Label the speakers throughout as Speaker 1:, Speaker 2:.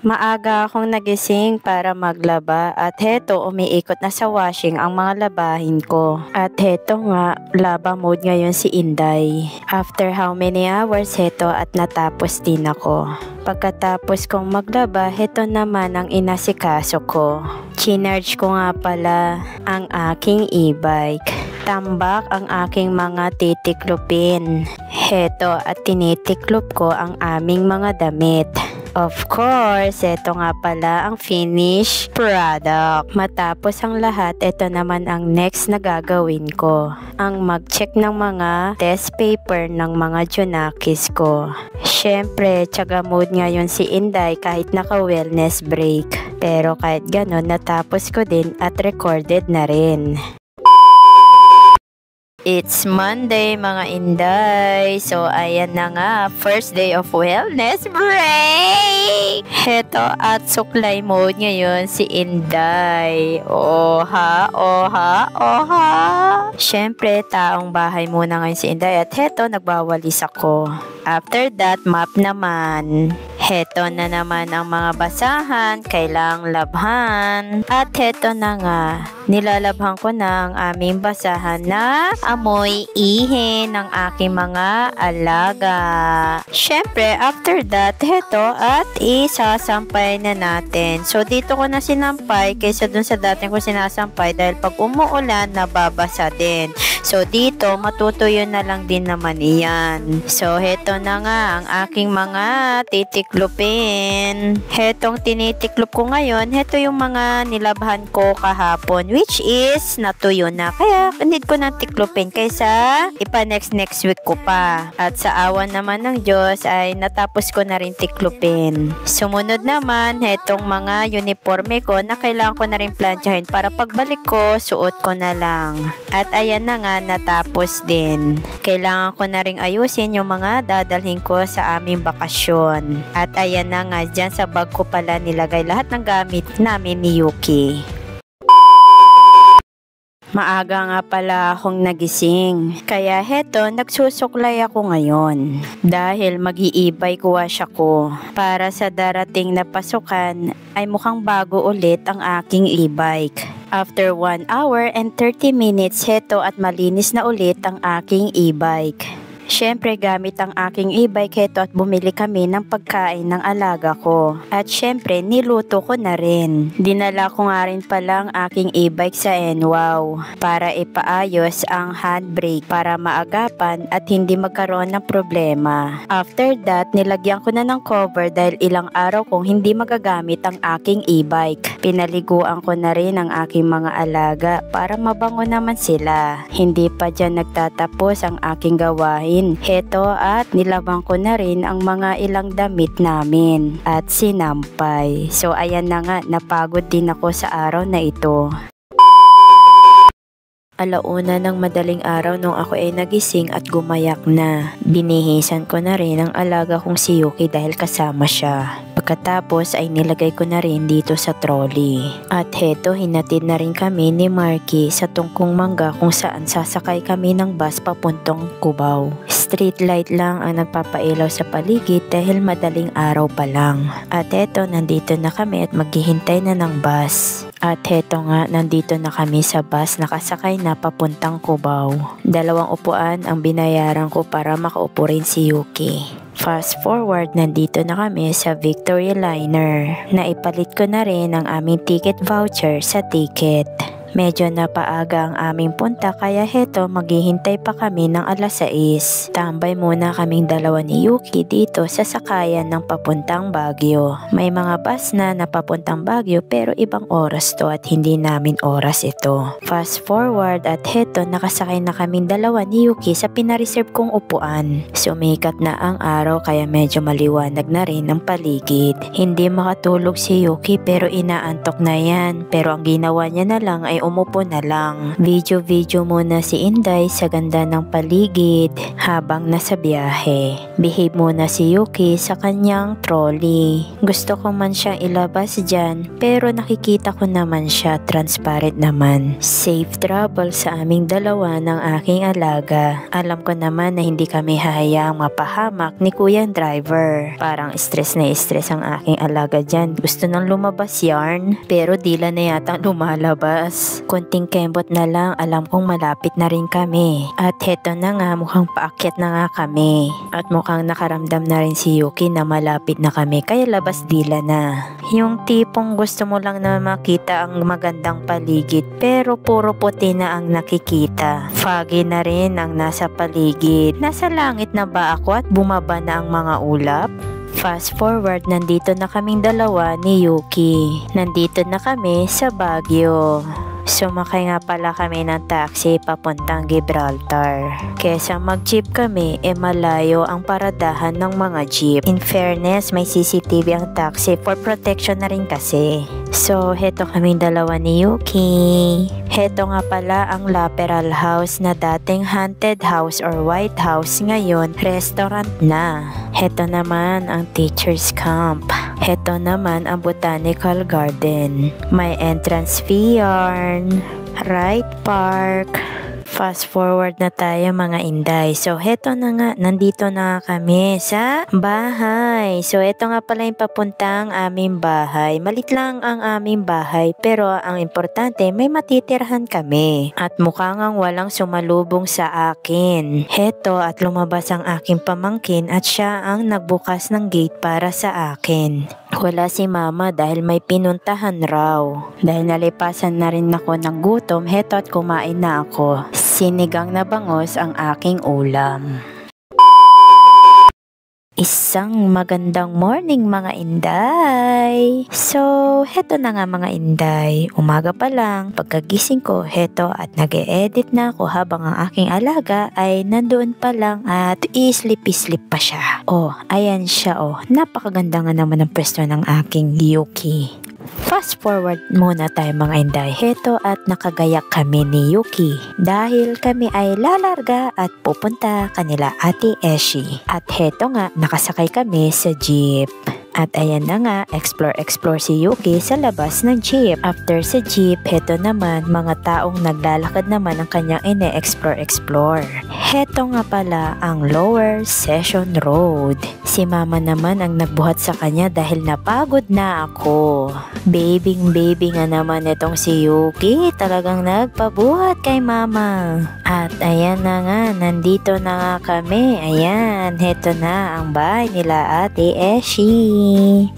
Speaker 1: Maaga akong nagising para maglaba at heto umiikot na sa washing ang mga labahin ko. At heto nga, laba mode ngayon si Inday. After how many hours heto at natapos din ako. Pagkatapos kong maglaba, heto naman ang inasikaso ko. Chinarge ko nga pala ang aking e-bike. Tambak ang aking mga titiklopin. Heto at tinitiklop ko ang aming mga damit. Of course, ito nga pala ang finished product. Matapos ang lahat, ito naman ang next na gagawin ko. Ang mag-check ng mga test paper ng mga Junakis ko. Syempre, tiyaga mood ngayon si Inday kahit naka-wellness break. Pero kahit ganon, natapos ko din at recorded na rin. It's Monday mga Inday. So ayan na nga, first day of wellness break. Heto at suklay mode ngayon si Inday. Oha, oha, oha. Syempre, taong bahay muna ngayon si Inday at heto nagwawalis ako. After that, map naman. Heto na naman ang mga basahan, kailangang labhan. At heto na nga, nilalabhan ko na ang aming basahan na amoy ihi ng aking mga alaga. Syempre, after that, heto at isasampay na natin. So, dito ko na sinampay kaysa dun sa dating ko sinasampay dahil pag umuulan, nababasa din. So, dito, matutuyo na lang din naman iyan. So, heto na nga ang aking mga titiklopin. Hetong tinitiklop ko ngayon, heto yung mga nilabhan ko kahapon, which is natuyo na. Kaya, need ko na tiklopin kaysa ipa-next week ko pa. At sa awan naman ng Diyos ay natapos ko na rin tiklopin. Sumunod naman, hetong mga uniforme ko na kailangan ko na rin planchahin para pagbalik ko, suot ko na lang. At ayan na nga, natapos din. Kailangan ko na rin ayusin yung mga dadalhin ko sa aming bakasyon. At ayan na nga, dyan sa bag ko pala nilagay lahat ng gamit namin ni Yuki. Maaga nga pala akong nagising. Kaya heto, nagsusuklay ako ngayon. Dahil mag-i-e-bike wash ako. Para sa darating na pasukan, ay mukhang bago ulit ang aking e-bike. After 1 hour and 30 minutes, heto at malinis na ulit ang aking e-bike. Syempre gamit ang aking e-bike heto at bumili kami ng pagkain ng alaga ko. At syempre niluto ko na rin. Dinala ko nga rin pala ang aking e-bike sa NWOW para ipaayos ang handbrake para maagapan at hindi magkaroon ng problema. After that, nilagyan ko na ng cover dahil ilang araw kong hindi magagamit ang aking e-bike. Pinaliguan ko na rin ang aking mga alaga para mabango naman sila. Hindi pa dyan nagtatapos ang aking gawain. Heto at nilabang ko na rin ang mga ilang damit namin at sinampay. So ayan na nga, napagod din ako sa araw na ito. Alauna ng madaling araw nung ako ay nagising at gumayak na. Binihisan ko na rin ang alaga kong si Yuki dahil kasama siya. Pagkatapos ay nilagay ko na rin dito sa trolley. At heto, hinatid na rin kami ni Marky sa Tungkong Mangga kung saan sasakay kami ng bus papuntang Cubao. Street light lang ang nagpapailaw sa paligid dahil madaling araw pa lang. At heto, nandito na kami at maghihintay na ng bus. At heto nga, nandito na kami sa bus, nakasakay na papuntang Cubao. 2 upuan ang binayaran ko para makaupo rin si Yuki. Fast forward, nandito na kami sa Victory Liner. Naipalit ko na rin ang aming ticket voucher sa ticket. Medyo napaaga ang aming punta kaya heto maghihintay pa kami ng 6:00. Tambay muna kaming dalawa ni Yuki dito sa sakayan ng papuntang Baguio. May mga bus na napapuntang Baguio pero ibang oras to at hindi namin oras ito. Fast forward at heto nakasakay na kaming dalawa ni Yuki sa pinareserve kong upuan. Sumikat na ang araw kaya medyo maliwanag na rin ang paligid. Hindi makatulog si Yuki pero inaantok na yan. Pero ang ginawa niya na lang ay umupo na lang. Video muna si Inday sa ganda ng paligid habang nasa biyahe. Behave muna si Yuki sa kanyang trolley. Gusto ko man siyang ilabas dyan pero nakikita ko naman siya, transparent naman. Safe travel sa aming dalawa ng aking alaga. Alam ko naman na hindi kami hahayaang mapahamak ni Kuyang driver. Parang stress na stress ang aking alaga dyan. Gusto nang lumabas yarn pero dila na yata lumalabas. Kunting kembot na lang, alam kong malapit na rin kami. At heto na nga, mukhang paakyat na nga kami. At mukhang nakaramdam na rin si Yuki na malapit na kami kaya labas dila na. Yung tipong gusto mo lang na makita ang magandang paligid pero puro puti na ang nakikita. Foggy na rin ang nasa paligid. Nasa langit na ba ako at bumaba na ang mga ulap? Fast forward, nandito na kaming dalawa ni Yuki. Nandito na kami sa Baguio. Sumakay nga pala kami ng taxi papuntang Gibraltar. Kesa mag-jeep kami, malayo ang paradahan ng mga jeep. In fairness, may CCTV ang taxi for protection na rin kasi. So, heto kaming dalawa ni Yuki. Heto nga pala ang Laperal House na dating haunted house or White House, ngayon restaurant na. Heto naman ang Teacher's Camp. Heto naman ang Botanical Garden. May entrance fee yarn, ride park. Fast forward na tayo mga Inday. So, heto na nga, nandito na kami sa bahay. So, heto nga pala yung papuntang aming bahay. Malit lang ang aming bahay, pero ang importante, may matitirhan kami. At mukha ngang walang sumalubong sa akin. Heto at lumabas ang aking pamangkin at siya ang nagbukas ng gate para sa akin. Wala si mama dahil may pinuntahan raw. Dahil nalipasan na rin ako ng gutom, heto at kumain na ako. Sinigang na bangos ang aking ulam. Isang magandang morning mga Inday. So, heto na nga mga Inday. Umaga pa lang, pagkagising ko, heto at nag-e-edit na ako habang ang aking alaga ay nandoon pa lang at islip-islip pa siya. Oh, ayan siya oh. Napakaganda nga naman ang pwesto ng aking Yuki. Fast forward muna tayo mga Inday. Heto at nakagayak kami ni Yuki dahil kami ay lalarga at pupunta kanila Ate Eshi. At heto nga, nakasakay kami sa jeep. At ayan na nga, explore si Yuki sa labas ng jeep. After sa jeep, heto naman, mga taong naglalakad naman ang kanyang ine-explore. Heto nga pala ang Lower Session Road. Si mama naman ang nagbuhat sa kanya dahil napagod na ako. Baby nga naman itong si Yuki, talagang nagpabuhat kay mama. At ayan na nga, nandito na nga kami. Ayan, heto na ang bahay nila Ate Eshi.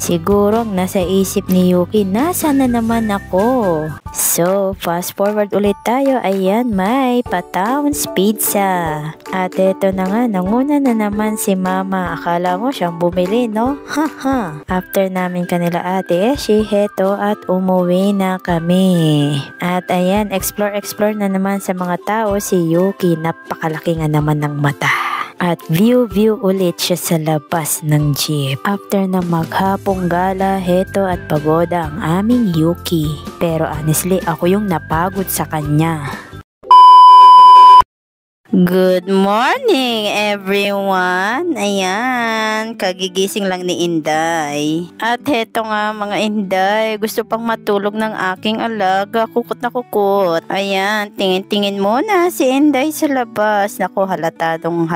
Speaker 1: Siguro nasa isip ni Yuki, nasaan na naman ako? So, fast forward ulit tayo. Ayan, may Pataon's Pizza. At eto na nga, nanguna na naman si mama. Akala mo siyang bumili, no? Haha. After namin kanila Ate Eshi, heto at umuwi na kami. At ayan, explore na naman sa mga tao si Yuki. Napakalaki nga naman ng mata. At view ulit siya sa labas ng jeep. After na maghapong gala, heto at pagoda ang aming Yuki. Pero honestly, ako yung napagod sa kanya. Good morning everyone! Ayan, kagigising lang ni Inday. At heto nga mga Inday, gusto pang matulog ng aking alaga, kukot na kukot. Ayan, tingin muna si Inday sa labas. Naku, halatadong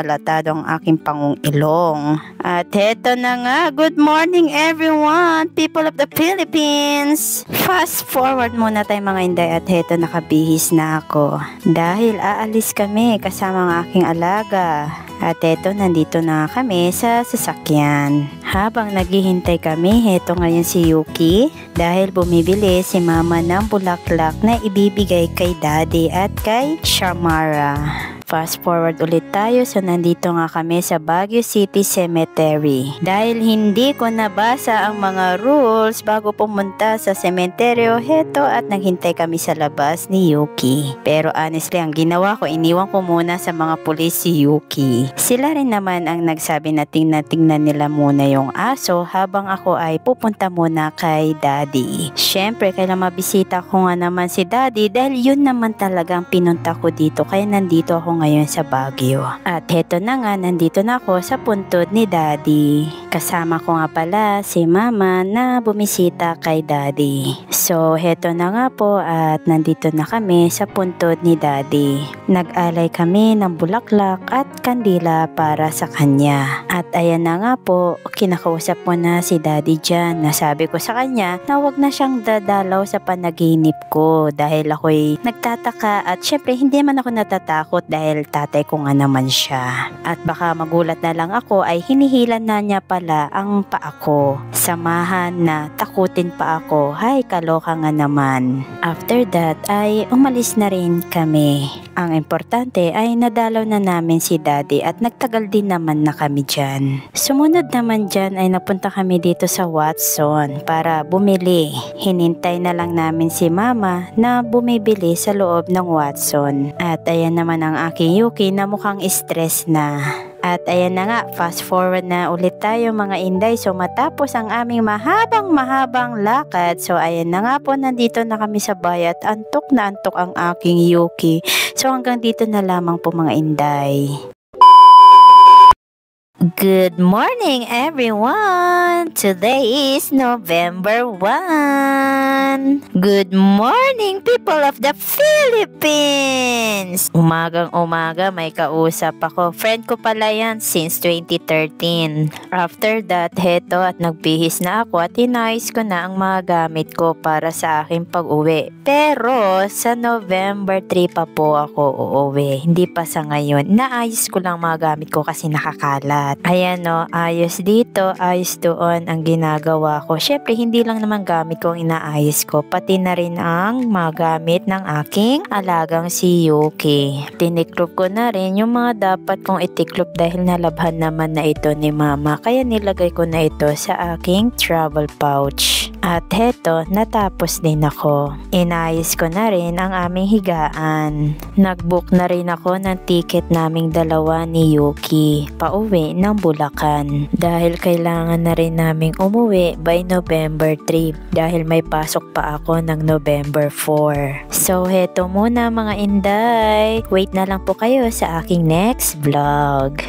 Speaker 1: ang aking pangong ilong. At heto na nga, good morning everyone, people of the Philippines! Fast forward muna tayo mga Inday at heto nakabihis na ako. Dahil aalis kami kasama ang aking alaga. At eto, nandito na kami sa sasakyan. Habang naghihintay kami, heto ngayon si Yuki dahil bumibili si mama ng bulaklak na ibibigay kay daddy at kay Shamara. fast forward ulit tayo. So nandito nga kami sa Baguio City Cemetery. Dahil hindi ko nabasa ang mga rules bago pumunta sa sementeryo, heto at naghintay kami sa labas ni Yuki. Pero honestly, ang ginawa ko, iniwan ko muna sa mga pulis si Yuki. Sila rin naman ang nagsabi na tingnan nila muna yung aso habang ako ay pupunta muna kay Daddy. Syempre, kailan mabisita ko nga naman si Daddy dahil yun naman talagang pinunta ko dito, kaya nandito ako ngayon sa Baguio. At heto na nga, nandito na ako sa puntod ni Daddy. Kasama ko nga pala si Mama na bumisita kay Daddy. So heto na nga po at nandito na kami sa puntod ni Daddy. Nag-alay kami ng bulaklak at kandila para sa kanya. At ayan na nga po, kinakausap ko na si Daddy dyan. Nasabi ko sa kanya na wag na siyang dadalaw sa panaginip ko dahil ako'y nagtataka at syempre hindi man ako natatakot dahil tatay ko nga naman siya. At baka magulat na lang ako ay hinihilan na niya pala ang paa ko. Samahan na takutin pa ako. Hay, kaloka nga naman. After that ay umalis na rin kami. Ang importante ay nadalaw na namin si Daddy at nagtagal din naman na kami dyan. Sumunod naman dyan ay napunta kami dito sa Watson para bumili. Hinintay na lang namin si Mama na bumibili sa loob ng Watson. At ayan naman ang aking Yuki na mukhang stress na. At ayan na nga, fast forward na ulit tayo mga Inday. So matapos ang aming mahabang lakad, so ayan na nga po, nandito na kami sa bayat. Antok na antok ang aking Yuki. So hanggang dito na lamang po mga Inday. Good morning everyone! Today is November 1. Good morning people of the Philippines! Umagang-umaga may kausap ako. Friend ko pala yan since 2013. After that, heto at nagbihis na ako at inayos ko na ang mga gamit ko para sa aking pag-uwi. Pero sa November 3 pa po ako uuwi. Hindi pa sa ngayon. Naayos ko lang mga gamit ko kasi nakakalat. Ayan o, ayos dito, ayos doon ang ginagawa ko. Syempre, hindi lang naman gamit ko ang inaayos ko, pati na rin ang mga gamit ng aking alagang si Yuki. Tiniklop ko na rin yung mga dapat kong itiklop dahil nalabhan naman na ito ni Mama. Kaya nilagay ko na ito sa aking travel pouch. At heto, natapos din ako. Inayos ko na rin ang aming higaan. Nagbook na rin ako ng ticket naming dalawa ni Yuki pauwi ng Bulacan dahil kailangan na rin naming umuwi by November 3 dahil may pasok pa ako ng November 4. So heto muna mga Inday. Wait na lang po kayo sa aking next vlog.